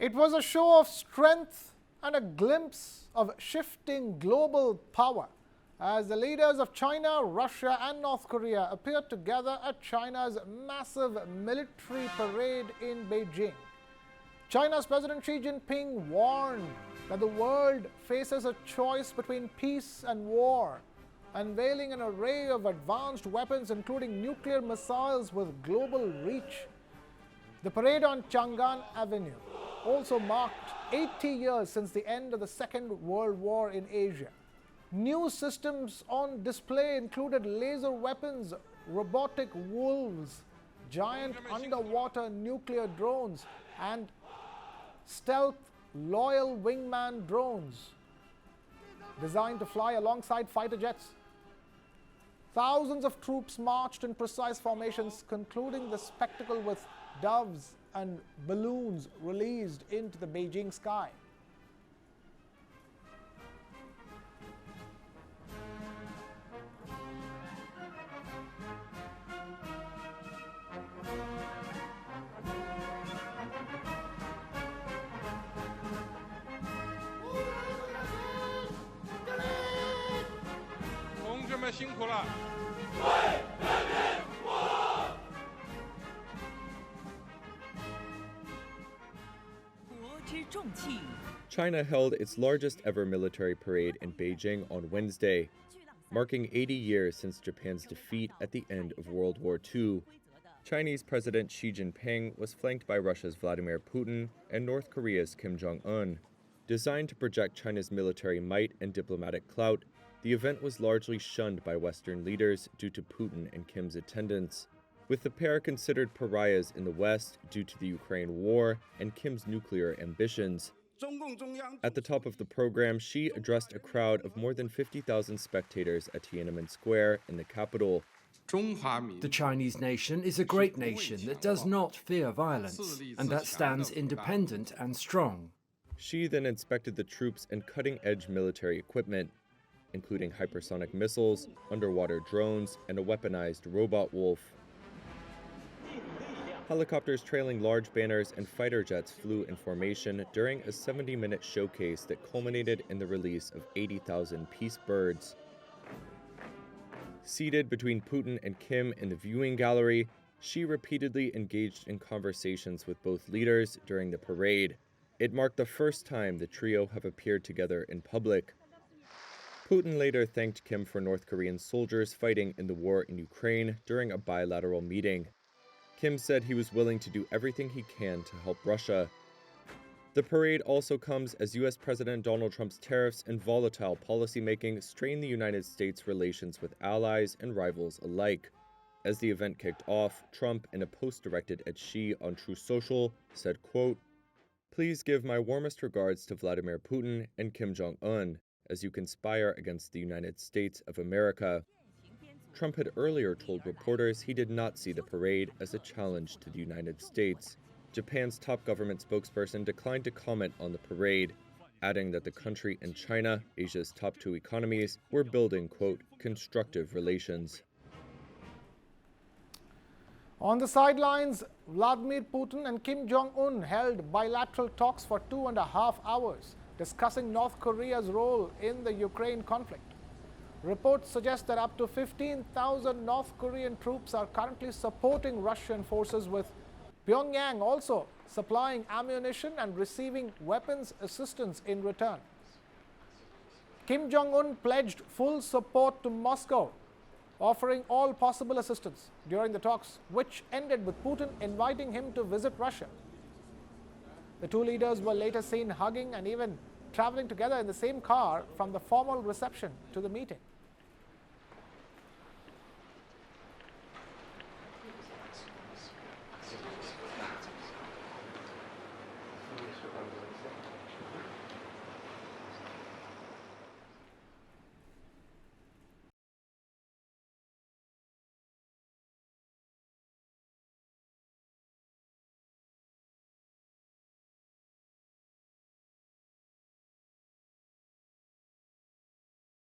It was a show of strength and a glimpse of shifting global power as the leaders of China, Russia and North Korea appeared together at China's massive military parade in Beijing. China's President Xi Jinping warned that the world faces a choice between peace and war, unveiling an array of advanced weapons including nuclear missiles with global reach. The parade on Chang'an Avenue also marked 80 years since the end of the Second World War in Asia. New systems on display included laser weapons, robotic wolves, giant underwater nuclear drones, and stealth loyal wingman drones designed to fly alongside fighter jets. Thousands of troops marched in precise formations, concluding the spectacle with doves and balloons released into the Beijing sky. China held its largest ever military parade in Beijing on Wednesday, marking 80 years since Japan's defeat at the end of World War II. Chinese President Xi Jinping was flanked by Russia's Vladimir Putin and North Korea's Kim Jong-un. Designed to project China's military might and diplomatic clout, the event was largely shunned by Western leaders due to Putin and Kim's attendance, with the pair considered pariahs in the West due to the Ukraine war and Kim's nuclear ambitions. At the top of the program, Xi addressed a crowd of more than 50,000 spectators at Tiananmen Square in the capital. The Chinese nation is a great nation that does not fear violence, and that stands independent and strong. Xi then inspected the troops and cutting-edge military equipment, including hypersonic missiles, underwater drones, and a weaponized robot wolf. Helicopters trailing large banners and fighter jets flew in formation during a 70-minute showcase that culminated in the release of 80,000 peace birds. Seated between Putin and Kim in the viewing gallery, Xi repeatedly engaged in conversations with both leaders during the parade. It marked the first time the trio have appeared together in public. Putin later thanked Kim for North Korean soldiers fighting in the war in Ukraine during a bilateral meeting. Kim said he was willing to do everything he can to help Russia. The parade also comes as U.S. President Donald Trump's tariffs and volatile policymaking strain the United States' relations with allies and rivals alike. As the event kicked off, Trump, in a post directed at Xi on Truth Social, said, quote, "Please give my warmest regards to Vladimir Putin and Kim Jong-un as you conspire against the United States of America." Trump had earlier told reporters he did not see the parade as a challenge to the United States. Japan's top government spokesperson declined to comment on the parade, adding that the country and China, Asia's top two economies, were building, quote, "constructive relations." On the sidelines, Vladimir Putin and Kim Jong-un held bilateral talks for 2.5 hours, discussing North Korea's role in the Ukraine conflict. Reports suggest that up to 15,000 North Korean troops are currently supporting Russian forces, with Pyongyang also supplying ammunition and receiving weapons assistance in return. Kim Jong-un pledged full support to Moscow, offering all possible assistance during the talks, which ended with Putin inviting him to visit Russia. The two leaders were later seen hugging and even traveling together in the same car from the formal reception to the meeting.